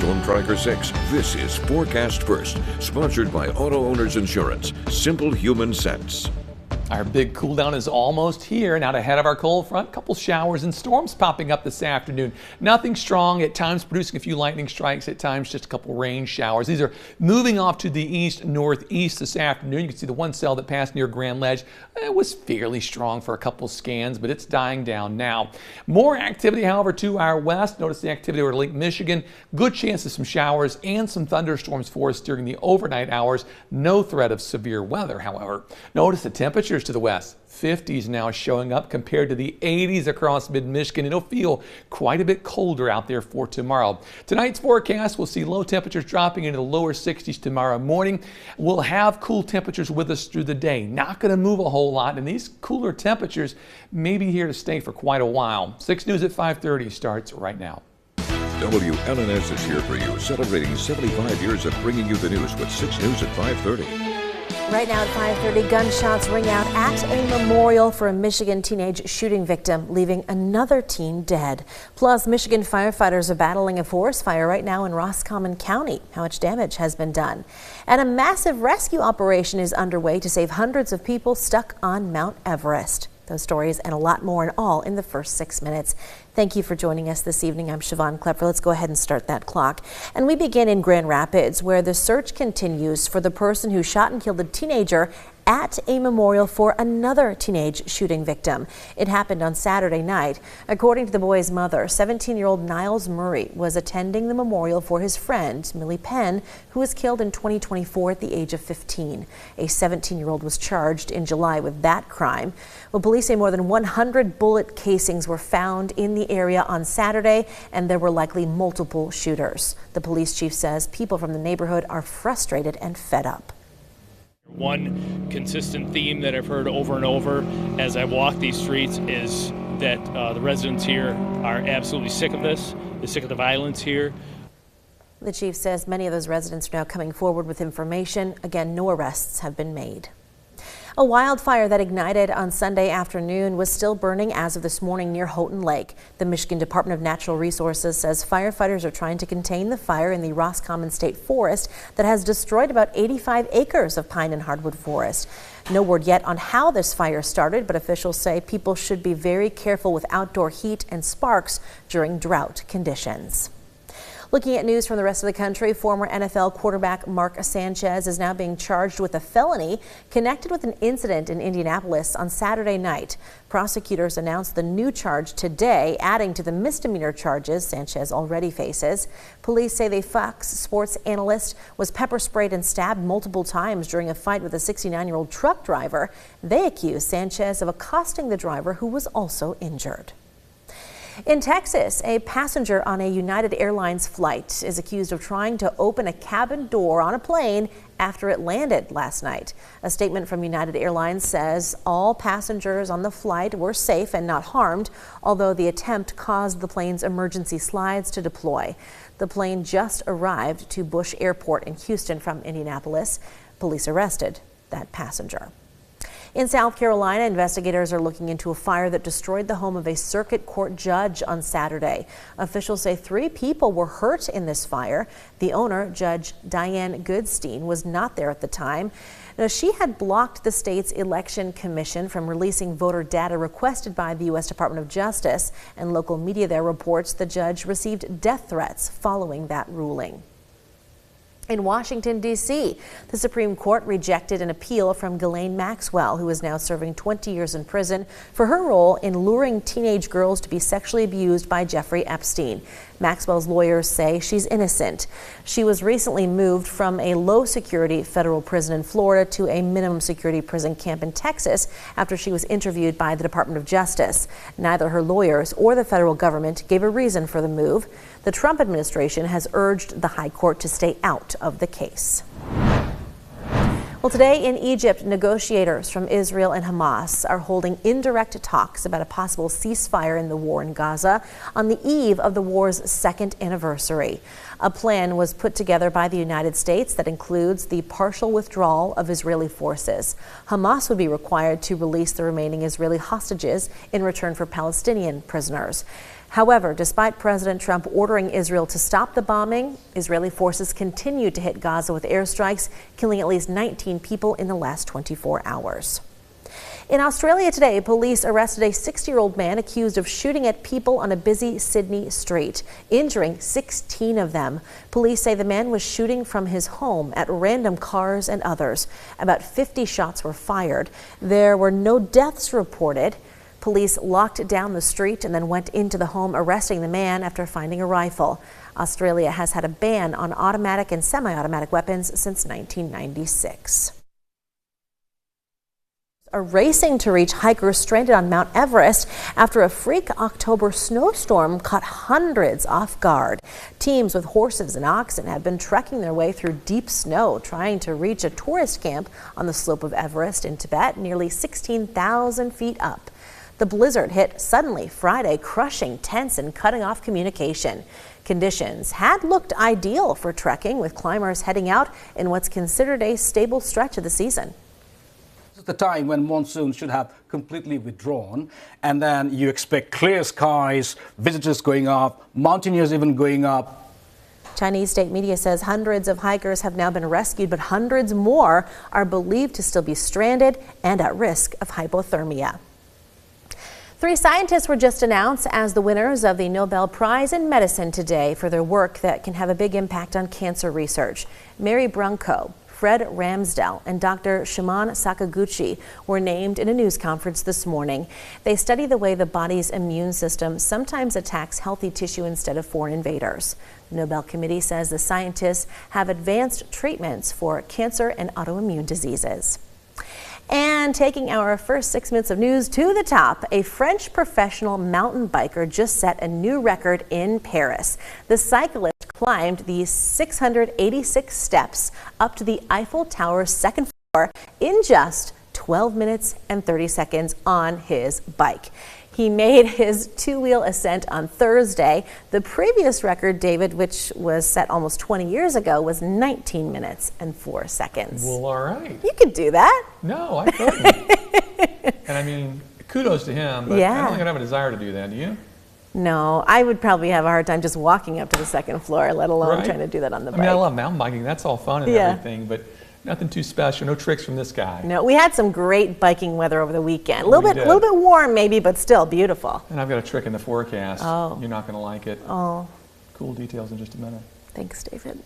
Storm Tracker 6. This is Forecast First, sponsored by Auto Owners Insurance. Simple human sense. Our big cool down is almost here. Now ahead of our cold front, couple showers and storms popping up this afternoon. Nothing strong, at times producing a few lightning strikes, at times just a couple rain showers. These are moving off to the east northeast this afternoon. You can see the one cell that passed near Grand Ledge. It was fairly strong for a couple scans, but it's dying down now. More activity, however, to our west. Notice the activity over Lake Michigan. Good chance of some showers and some thunderstorms for us during the overnight hours. No threat of severe weather, however. Notice the temperatures to the west. 50s now showing up compared to the 80s across mid-Michigan. It'll feel quite a bit colder out there for tomorrow. Tonight's forecast, we'll see low temperatures dropping into the lower 60s tomorrow morning. We'll have cool temperatures with us through the day. Not going to move a whole lot, and these cooler temperatures may be here to stay for quite a while. 6 News at 5:30 starts right now. WLNS is here for you, celebrating 75 years of bringing you the news with 6 News at 5:30. Right now at 5:30, gunshots ring out at a memorial for a Michigan teenage shooting victim, leaving another teen dead. Plus, Michigan firefighters are battling a forest fire right now in Roscommon County. How much damage has been done? And a massive rescue operation is underway to save hundreds of people stuck on Mount Everest. Those stories and a lot more in all in the first 6 minutes. Thank you for joining us this evening. I'm Siobhan Klepper. Let's go ahead and start that clock. And we begin in Grand Rapids, where the search continues for the person who shot and killed a teenager at a memorial for another teenage shooting victim. It happened on Saturday night. According to the boy's mother, 17-year-old Niles Murray was attending the memorial for his friend, Millie Penn, who was killed in 2024 at the age of 15. A 17-year-old was charged in July with that crime. Well, police say more than 100 bullet casings were found in the area on Saturday, and there were likely multiple shooters. The police chief says people from the neighborhood are frustrated and fed up. One consistent theme that I've heard over and over as I walk these streets is that the residents here are absolutely sick of this. They're sick of the violence here. The chief says many of those residents are now coming forward with information. Again, no arrests have been made. A wildfire that ignited on Sunday afternoon was still burning as of this morning near Houghton Lake. The Michigan Department of Natural Resources says firefighters are trying to contain the fire in the Roscommon State Forest that has destroyed about 85 acres of pine and hardwood forest. No word yet on how this fire started, but officials say people should be very careful with outdoor heat and sparks during drought conditions. Looking at news from the rest of the country, former NFL quarterback Mark Sanchez is now being charged with a felony connected with an incident in Indianapolis on Saturday night. Prosecutors announced the new charge today, adding to the misdemeanor charges Sanchez already faces. Police say the Fox Sports analyst was pepper sprayed and stabbed multiple times during a fight with a 69-year-old truck driver. They accuse Sanchez of accosting the driver, who was also injured. In Texas, a passenger on a United Airlines flight is accused of trying to open a cabin door on a plane after it landed last night. A statement from United Airlines says all passengers on the flight were safe and not harmed, although the attempt caused the plane's emergency slides to deploy. The plane just arrived to Bush Airport in Houston from Indianapolis. Police arrested that passenger. In South Carolina, investigators are looking into a fire that destroyed the home of a circuit court judge on Saturday. Officials say 3 people were hurt in this fire. The owner, Judge Diane Goodstein, was not there at the time. Now, she had blocked the state's election commission from releasing voter data requested by the U.S. Department of Justice, and local media there reports the judge received death threats following that ruling. In Washington, D.C., the Supreme Court rejected an appeal from Ghislaine Maxwell, who is now serving 20 years in prison for her role in luring teenage girls to be sexually abused by Jeffrey Epstein. Maxwell's lawyers say she's innocent. She was recently moved from a low-security federal prison in Florida to a minimum-security prison camp in Texas after she was interviewed by the Department of Justice. Neither her lawyers or the federal government gave a reason for the move. The Trump administration has urged the High Court to stay out of the case. Well, today in Egypt, negotiators from Israel and Hamas are holding indirect talks about a possible ceasefire in the war in Gaza on the eve of the war's 2nd anniversary. A plan was put together by the United States that includes the partial withdrawal of Israeli forces. Hamas would be required to release the remaining Israeli hostages in return for Palestinian prisoners. However, despite President Trump ordering Israel to stop the bombing, Israeli forces continued to hit Gaza with airstrikes, killing at least 19 people in the last 24 hours. In Australia today, police arrested a 60-year-old man accused of shooting at people on a busy Sydney street, injuring 16 of them. Police say the man was shooting from his home at random cars and others. About 50 shots were fired. There were no deaths reported. Police locked down the street and then went into the home, arresting the man after finding a rifle. Australia has had a ban on automatic and semi-automatic weapons since 1996. Are racing to reach hikers stranded on Mount Everest after a freak October snowstorm caught hundreds off guard. Teams with horses and oxen have been trekking their way through deep snow, trying to reach a tourist camp on the slope of Everest in Tibet, nearly 16,000 feet up. The blizzard hit suddenly Friday, crushing tents and cutting off communication. Conditions had looked ideal for trekking, with climbers heading out in what's considered a stable stretch of the season. The time when monsoon should have completely withdrawn, and then you expect clear skies, visitors going up, mountaineers even going up. Chinese state media says hundreds of hikers have now been rescued, but hundreds more are believed to still be stranded and at risk of hypothermia. 3 scientists were just announced as the winners of the Nobel Prize in Medicine today for their work that can have a big impact on cancer research. Mary Brunko, Fred Ramsdell, and Dr. Shimon Sakaguchi were named in a news conference this morning. They study the way the body's immune system sometimes attacks healthy tissue instead of foreign invaders. The Nobel Committee says the scientists have advanced treatments for cancer and autoimmune diseases. And taking our first 6 minutes of news to the top, a French professional mountain biker just set a new record in Paris. The cyclist climbed the 686 steps up to the Eiffel Tower's second floor in just 12 minutes and 30 seconds on his bike. He made his 2-wheel ascent on Thursday. The previous record, David, which was set almost 20 years ago, was 19 minutes and 4 seconds. Well, all right. You could do that. No, I couldn't. And I mean, kudos to him, but Yeah. I don't think I'd have a desire to do that, do you? No, I would probably have a hard time just walking up to the second floor, let alone Right. trying to do that on the I bike. mean, I love mountain biking. That's all fun and Yeah. everything, but nothing too special. No tricks from this guy. No, we had some great biking weather over the weekend. A little We bit did. warm maybe, but still beautiful. And I've got a trick in the forecast. Oh. You're not going to like it. Oh, Cool details in just a minute. thanks, David.